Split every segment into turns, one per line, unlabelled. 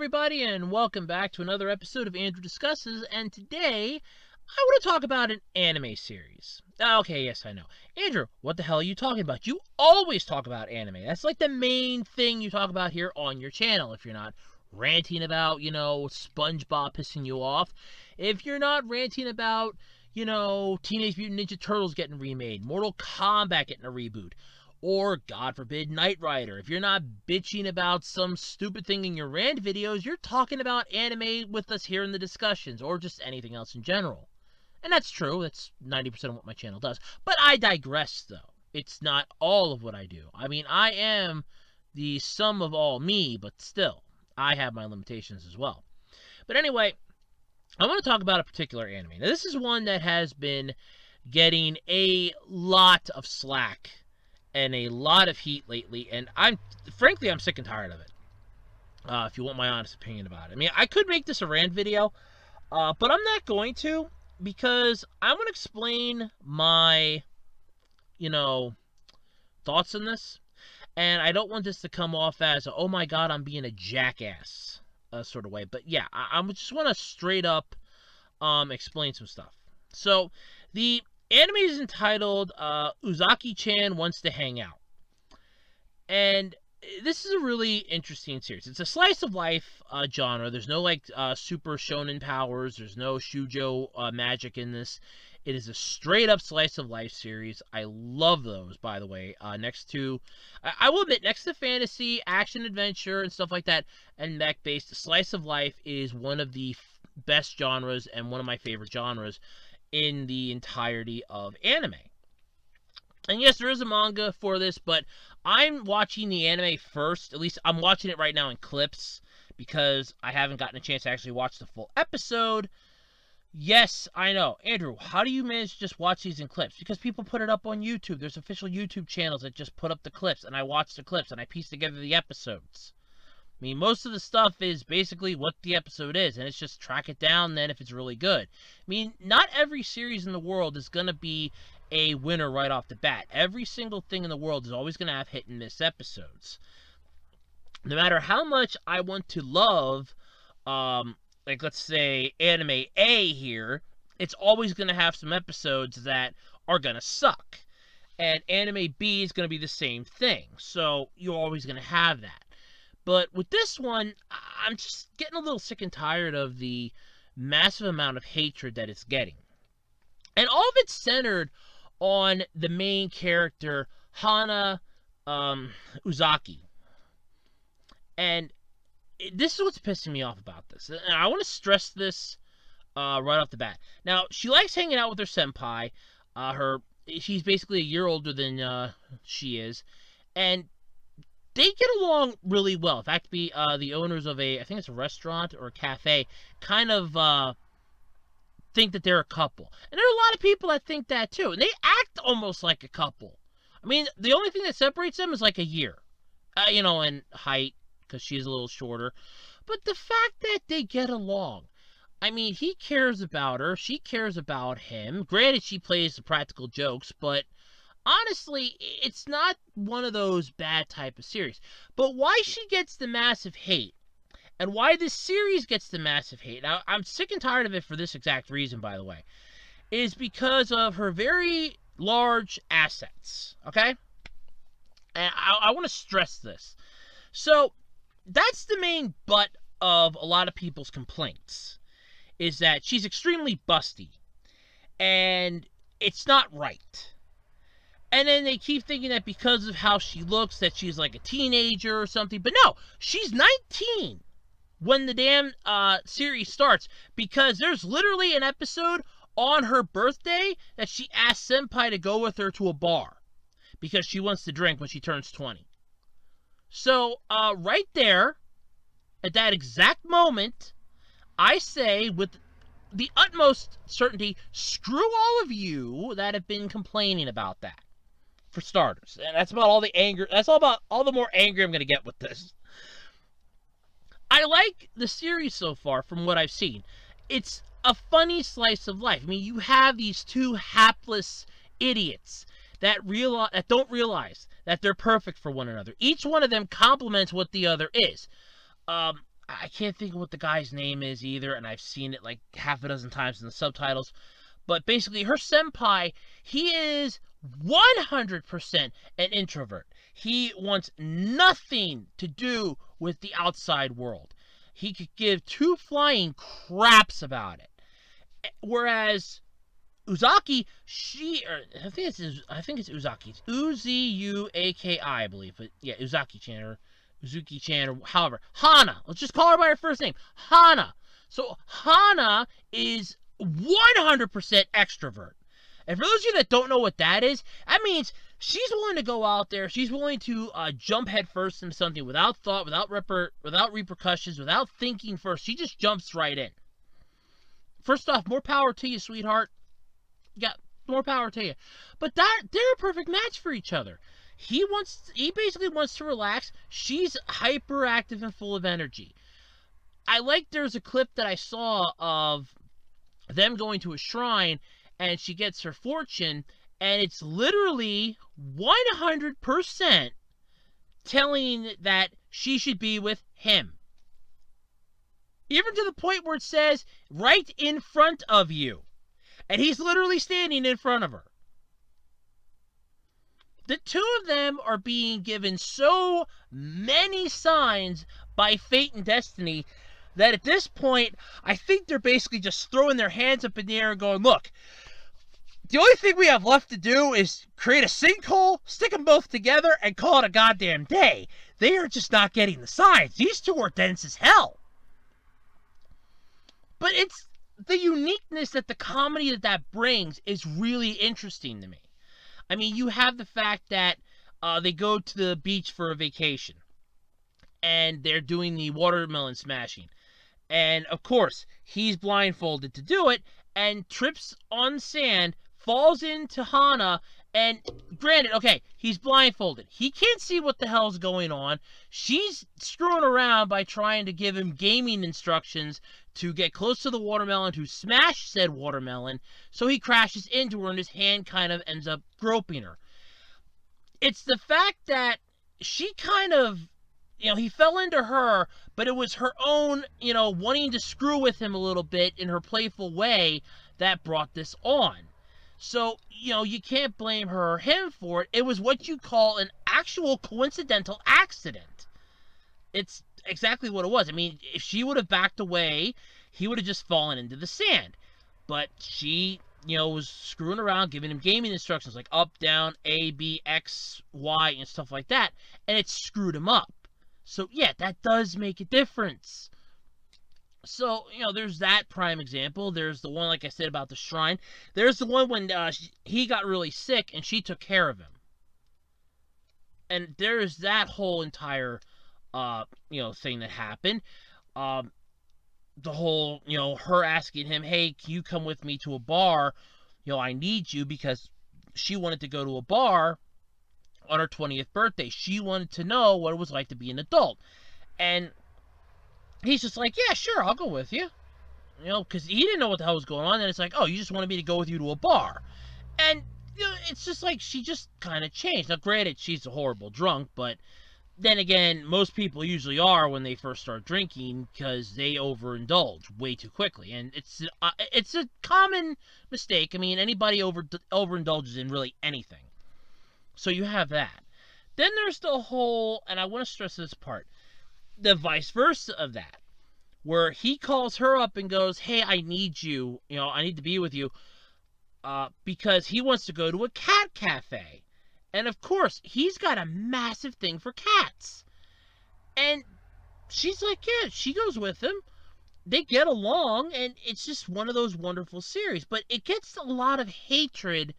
everybody, and welcome back to another episode of Andrew Discusses, and today, I want to talk about an anime series. Okay, yes, I know. Andrew, what the hell are you talking about? You always talk about anime. That's like the main thing you talk about here on your channel, if you're not ranting about, SpongeBob pissing you off. If you're not ranting about, Teenage Mutant Ninja Turtles getting remade, Mortal Kombat getting a reboot, or, God forbid, Knight Rider. If you're not bitching about some stupid thing in your rant videos, you're talking about anime with us here in the discussions, or just anything else in general. And that's true, that's 90% of what my channel does. But I digress, though. It's not all of what I do. I mean, I am the sum of all me, but still, I have my limitations as well. But anyway, I want to talk about a particular anime. Now, this is one that has been getting a lot of slack and a lot of heat lately, and I'm sick and tired of it. If you want my honest opinion about it. I mean, I could make this a rant video, but I'm not going to, because I want to explain my, thoughts on this, and I don't want this to come off as, oh my god, I'm being a jackass, sort of way. But yeah, I just want to straight up explain some stuff. So, the anime is entitled Uzaki Chan Wants to Hang Out. And this is a really interesting series. It's a slice of life genre. There's no super shonen powers. There's no shoujo magic in this. It is a straight up slice of life series. I love those, by the way. I will admit, next to fantasy, action, adventure, and stuff like that, and mech based, slice of life is one of the best genres and one of my favorite genres in the entirety of anime. And yes, there is a manga for this, but I'm watching the anime first. At least I'm watching it right now in clips, because I haven't gotten a chance to actually watch the full episode. Yes, I know. Andrew, how do you manage to just watch these in clips? Because people put it up on YouTube. There's official YouTube channels that just put up the clips, and I watch the clips, and I piece together the episodes. I mean, most of the stuff is basically what the episode is, and it's just track it down then if it's really good. I mean, not every series in the world is going to be a winner right off the bat. Every single thing in the world is always going to have hit and miss episodes. No matter how much I want to love, let's say, anime A here, it's always going to have some episodes that are going to suck. And anime B is going to be the same thing. So you're always going to have that. But with this one, I'm just getting a little sick and tired of the massive amount of hatred that it's getting. And all of it's centered on the main character, Hana Uzaki. And this is what's pissing me off about this. And I want to stress this right off the bat. Now, she likes hanging out with her senpai. She's basically a year older than she is. And they get along really well. In fact, the owners of I think it's a restaurant or a cafe, kind of think that they're a couple. And there are a lot of people that think that too. And they act almost like a couple. I mean, the only thing that separates them is like a year. In height, because she's a little shorter. But the fact that they get along. I mean, he cares about her. She cares about him. Granted, she plays the practical jokes, but honestly, it's not one of those bad type of series. But why she gets the massive hate, and why this series gets the massive hate, now I'm sick and tired of it for this exact reason, by the way, is because of her very large assets, okay? And I want to stress this. So, that's the main butt of a lot of people's complaints, is that she's extremely busty, and it's not right. And then they keep thinking that because of how she looks, that she's like a teenager or something. But no, she's 19 when the damn series starts. Because there's literally an episode on her birthday that she asked Senpai to go with her to a bar. Because she wants to drink when she turns 20. So, right there, at that exact moment, I say with the utmost certainty, screw all of you that have been complaining about that. For starters. And that's about all the anger. That's all the more angry I'm going to get with this. I like the series so far from what I've seen. It's a funny slice of life. I mean, you have these two hapless idiots that don't realize that they're perfect for one another. Each one of them complements what the other is. I can't think of what the guy's name is either, and I've seen it like half a dozen times in the subtitles. But basically, her senpai, he is 100% an introvert. He wants nothing to do with the outside world. He could give two flying craps about it. Whereas Uzaki, I think it's Uzaki. It's Uzuaki, I believe. But yeah, Uzaki Chan or Uzuki Chan or however. Hana. Let's just call her by her first name. Hana. So Hana is 100% extrovert. And for those of you that don't know what that is, that means she's willing to go out there. She's willing to jump headfirst into something without thought, without repercussions, without thinking first. She just jumps right in. First off, more power to you, sweetheart. Yeah, more power to you. But they're a perfect match for each other. He basically wants to relax. She's hyperactive and full of energy. There's a clip that I saw of them going to a shrine, and she gets her fortune, and it's literally 100% telling that she should be with him. Even to the point where it says, right in front of you. And he's literally standing in front of her. The two of them are being given so many signs by fate and destiny that at this point, I think they're basically just throwing their hands up in the air and going, look, the only thing we have left to do is create a sinkhole, stick them both together, and call it a goddamn day. They are just not getting the signs. These two are dense as hell. But it's the uniqueness that the comedy that brings is really interesting to me. I mean, you have the fact that they go to the beach for a vacation, and they're doing the watermelon smashing. And, of course, he's blindfolded to do it, and trips on sand, falls into Hana, and granted, okay, he's blindfolded. He can't see what the hell's going on. She's screwing around by trying to give him gaming instructions to get close to the watermelon, to smash said watermelon, so he crashes into her and his hand kind of ends up groping her. It's the fact that she kind of, he fell into her, but it was her own, wanting to screw with him a little bit in her playful way that brought this on. So, you can't blame her or him for it. It was what you call an actual coincidental accident. It's exactly what it was. I mean, if she would have backed away, he would have just fallen into the sand. But she, was screwing around, giving him gaming instructions like up, down, A, B, X, Y, and stuff like that. And it screwed him up. So, yeah, that does make a difference. So, there's that prime example. There's the one, like I said, about the shrine. There's the one when he got really sick and she took care of him. And there's that whole entire, thing that happened. The whole, her asking him, hey, can you come with me to a bar? I need you, because she wanted to go to a bar on her 20th birthday. She wanted to know what it was like to be an adult. And he's just like, yeah, sure, I'll go with you. Because he didn't know what the hell was going on. And it's like, oh, you just wanted me to go with you to a bar. And, it's just like she just kind of changed. Now, granted, she's a horrible drunk, but then again, most people usually are when they first start drinking, because they overindulge way too quickly. And it's a common mistake. I mean, anybody overindulges in really anything. So you have that. Then there's the whole, and I want to stress this part, the vice versa of that, where he calls her up and goes, hey, I need you, I need to be with you, because he wants to go to a cat cafe. And of course, he's got a massive thing for cats. And she's like, yeah, she goes with him. They get along, and it's just one of those wonderful series. But it gets a lot of hatred,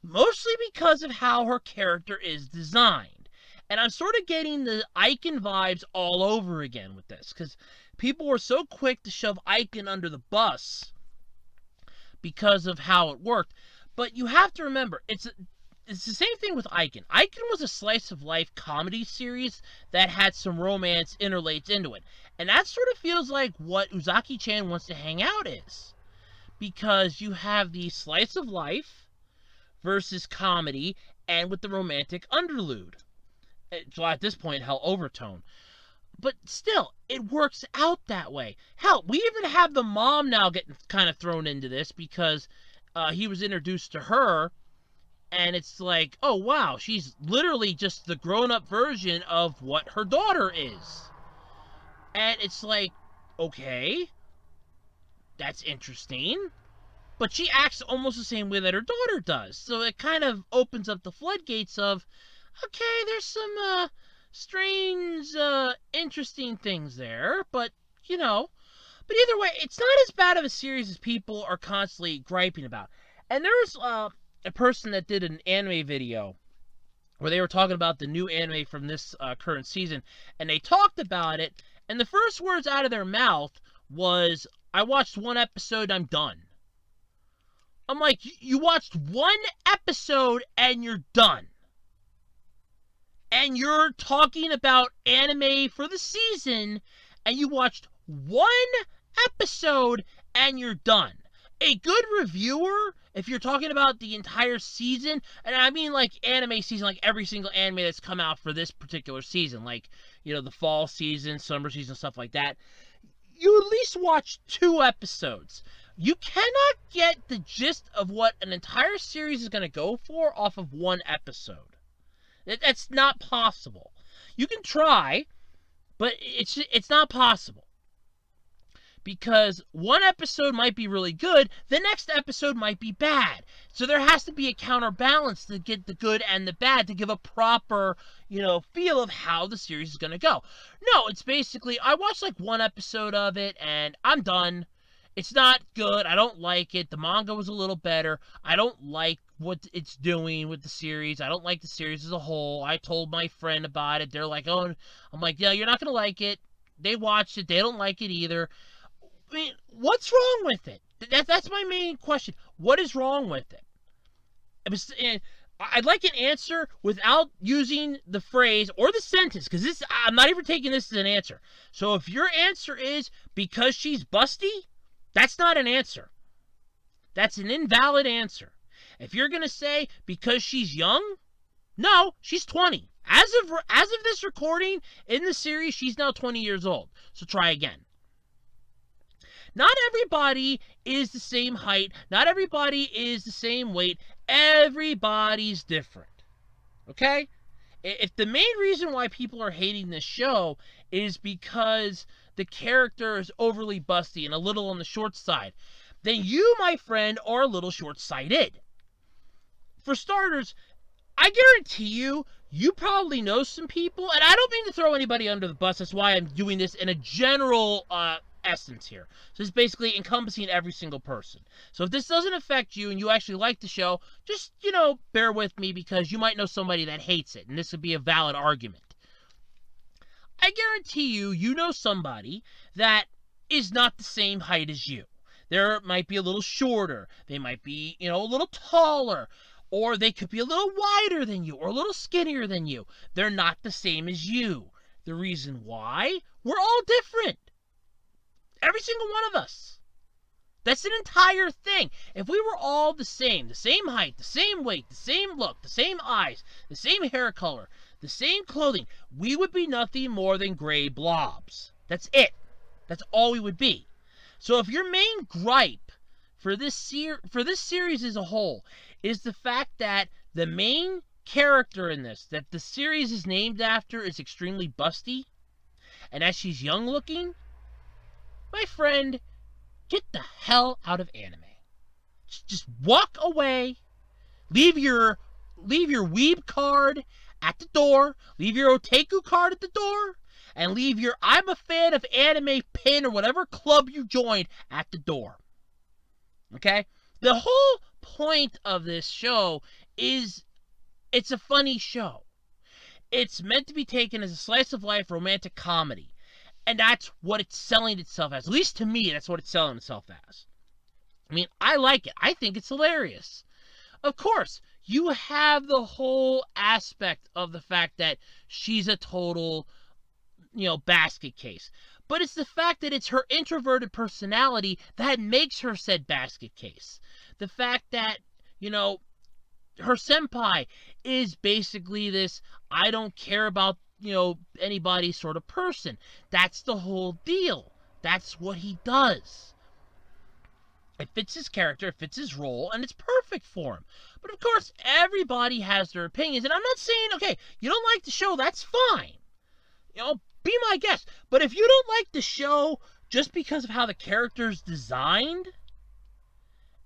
mostly because of how her character is designed. And I'm sort of getting the Icon vibes all over again with this, because people were so quick to shove Icon under the bus because of how it worked. But you have to remember, it's the same thing with Icon. Icon was a slice-of-life comedy series that had some romance interlaced into it. And that sort of feels like what Uzaki Chan wants to hang out is. Because you have the slice of life versus comedy, and with the romantic underlude. So at this point, hell, overtone. But still, it works out that way. Hell, we even have the mom now getting kind of thrown into this because he was introduced to her, and it's like, oh wow, she's literally just the grown-up version of what her daughter is. And it's like, okay, that's interesting. But she acts almost the same way that her daughter does. So it kind of opens up the floodgates of, okay, there's some strange, interesting things there. But, you know, but either way, it's not as bad of a series as people are constantly griping about. And there was a person that did an anime video where they were talking about the new anime from this current season. And they talked about it. And the first words out of their mouth was, I watched one episode, I'm done. I'm like, you watched one episode and you're done. And you're talking about anime for the season, and you watched one episode and you're done. A good reviewer, if you're talking about the entire season, and I mean like anime season, like every single anime that's come out for this particular season, like, you know, the fall season, summer season, stuff like that, you at least watch 2 episodes. You cannot get the gist of what an entire series is going to go for off of one episode. That's not possible. You can try, but it's not possible. Because one episode might be really good, the next episode might be bad. So there has to be a counterbalance to get the good and the bad to give a proper, you know, feel of how the series is going to go. No, it's basically, I watched like one episode of it and I'm done. It's not good. I don't like it. The manga was a little better. I don't like what it's doing with the series. I don't like the series as a whole. I told my friend about it. They're like, oh, I'm like, yeah, you're not going to like it. They watched it. They don't like it either. I mean, what's wrong with it? That's my main question. What is wrong with it? I'd like an answer without using the phrase or the sentence, because I'm not even taking this as an answer. So if your answer is because she's busty, that's not an answer. That's an invalid answer. If you're going to say because she's young, no, she's 20. As of this recording in the series, she's now 20 years old. So try again. Not everybody is the same height. Not everybody is the same weight. Everybody's different. Okay? If the main reason why people are hating this show is because the character is overly busty and a little on the short side, then you, my friend, are a little short-sighted. For starters, I guarantee you probably know some people, and I don't mean to throw anybody under the bus, that's why I'm doing this in a general essence here. So it's basically encompassing every single person. So if this doesn't affect you and you actually like the show, just, you know, bear with me because you might know somebody that hates it, and this would be a valid argument. I guarantee you know somebody that is not the same height as you. They might be a little shorter. They might be, you know, a little taller. Or they could be a little wider than you or a little skinnier than you. They're not the same as you. The reason why? We're all different. Every single one of us. That's an entire thing. If we were all the same height, the same weight, the same look, the same eyes, the same hair color, the same clothing, we would be nothing more than gray blobs. That's it. That's all we would be. So if your main gripe for this series as a whole is the fact that the main character in this, that the series is named after, is extremely busty, and as she's young looking, my friend, get the hell out of anime. Just walk away. Leave your weeb card at the door. Leave your otaku card at the door. And leave your I'm a fan of anime pin or whatever club you joined at the door. Okay? The whole point of this show is it's a funny show. It's meant to be taken as a slice of life romantic comedy. And that's what it's selling itself as. At least to me, that's what it's selling itself as. I mean, I like it. I think it's hilarious. Of course, you have the whole aspect of the fact that she's a total, you know, basket case. But it's the fact that it's her introverted personality that makes her said basket case. The fact that, you know, her senpai is basically this, I don't care about anybody sort of person. That's the whole deal. That's what he does. It fits his character, it fits his role, and it's perfect for him. But of course, everybody has their opinions, and I'm not saying, okay, you don't like the show, that's fine. Be my guest. But if you don't like the show just because of how the character's designed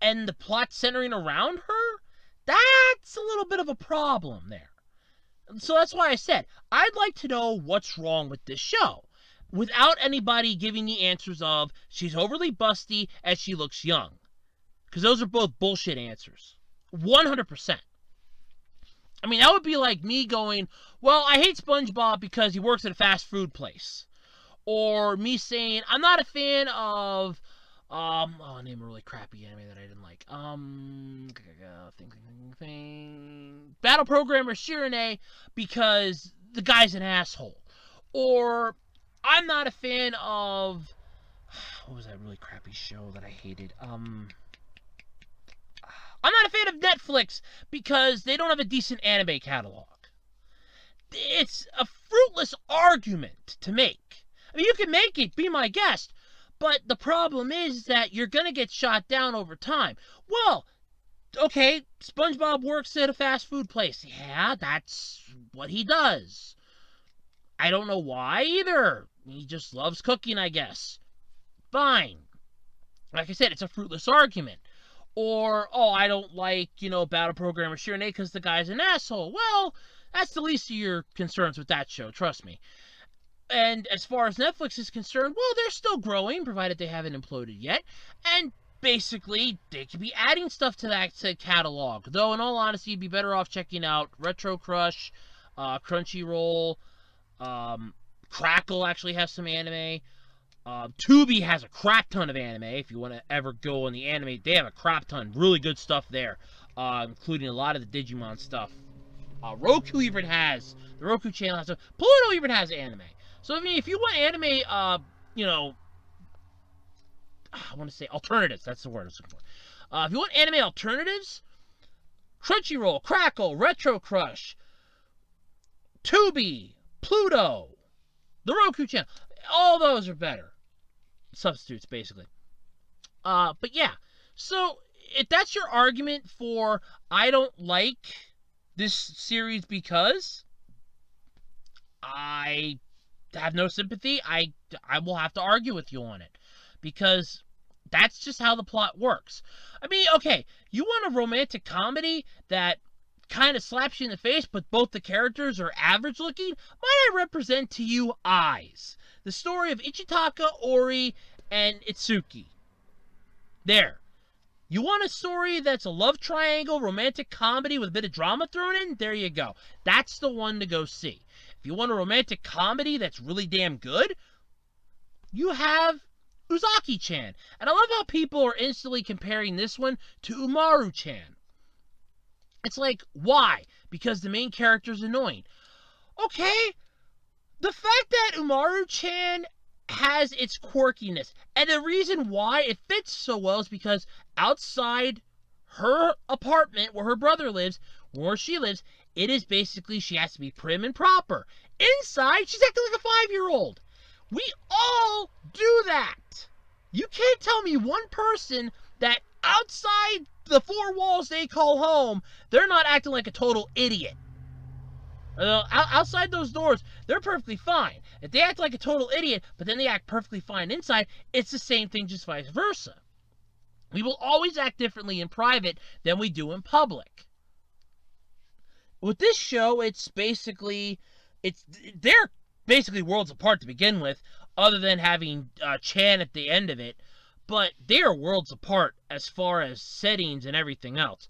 and the plot centering around her, that's a little bit of a problem there. So that's why I said, I'd like to know what's wrong with this show, without anybody giving the answers of, she's overly busty and she looks young. Because those are both bullshit answers. 100%. I mean, that would be like me going, well, I hate SpongeBob because he works at a fast food place. Or me saying, I'm not a fan of, name a really crappy anime that I didn't like. Battle Programmer Shirane because the guy's an asshole. Or I'm not a fan of, what was that really crappy show that I hated? I'm not a fan of Netflix because they don't have a decent anime catalog. It's a fruitless argument to make. I mean, you can make it, be my guest, but the problem is that you're going to get shot down over time. Well, okay, SpongeBob works at a fast food place. Yeah, that's what he does. I don't know why either. He just loves cooking, I guess. Fine. Like I said, it's a fruitless argument. Or, I don't like, Battle Programmer Shirane because the guy's an asshole. Well, that's the least of your concerns with that show, trust me. And as far as Netflix is concerned, well, they're still growing, provided they haven't imploded yet. And basically, they could be adding stuff to that catalog. Though, in all honesty, you'd be better off checking out Retro Crush, Crunchyroll, Crackle actually has some anime. Tubi has a crap ton of anime. If you want to ever go on the anime, they have a crap ton. Really good stuff there, including a lot of the Digimon stuff. Roku even has, the Roku channel has stuff. Pluto even has anime. So, I mean, if you want anime, I want to say alternatives. That's the word I was looking for. If you want anime alternatives, Crunchyroll, Crackle, Retro Crush, Tubi, Pluto, the Roku channel, all those are better substitutes, basically. But yeah, so if that's your argument for I don't like this series because I have no sympathy, I will have to argue with you on it, because that's just how the plot works. I mean, okay, you want a romantic comedy that kind of slaps you in the face, but both the characters are average looking? Might I represent to you Eyes, the story of Ichitaka, Ori, and Itsuki. There. You want a story that's a love triangle, romantic comedy with a bit of drama thrown in? There you go. That's the one to go see. If you want a romantic comedy that's really damn good, you have Uzaki Chan. And I love how people are instantly comparing this one to Umaru Chan. It's like, why? Because the main character's annoying. Okay, the fact that Umaru Chan has its quirkiness, and the reason why it fits so well is because outside her apartment where her brother lives, where she lives, it is basically she has to be prim and proper. Inside, she's acting like a 5-year-old. We all do that. You can't tell me one person that outside the 4 walls they call home, they're not acting like a total idiot. Outside those doors, they're perfectly fine. If they act like a total idiot, but then they act perfectly fine inside, it's the same thing, just vice versa. We will always act differently in private than we do in public. With this show, they're basically worlds apart to begin with, other than having Chan at the end of it, but they are worlds apart as far as settings and everything else.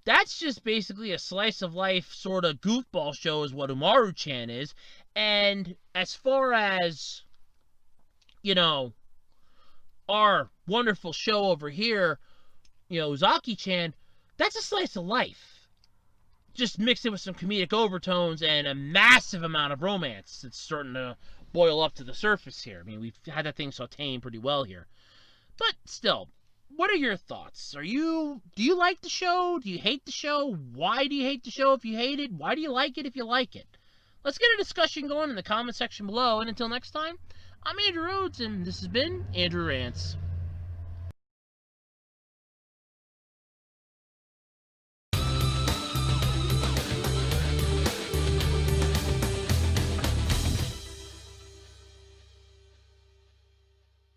That's just basically a slice of life sort of goofball show is what Umaru Chan is. And as far as, our wonderful show over here, Uzaki Chan, that's a slice of life. Just mixed in with some comedic overtones and a massive amount of romance that's starting to boil up to the surface here. I mean, we've had that thing sauteing pretty well here. But still, what are your thoughts? Do you like the show? Do you hate the show? Why do you hate the show if you hate it? Why do you like it if you like it? Let's get a discussion going in the comment section below. And until next time, I'm Andrew Rhodes, and this has been Andrew Rants.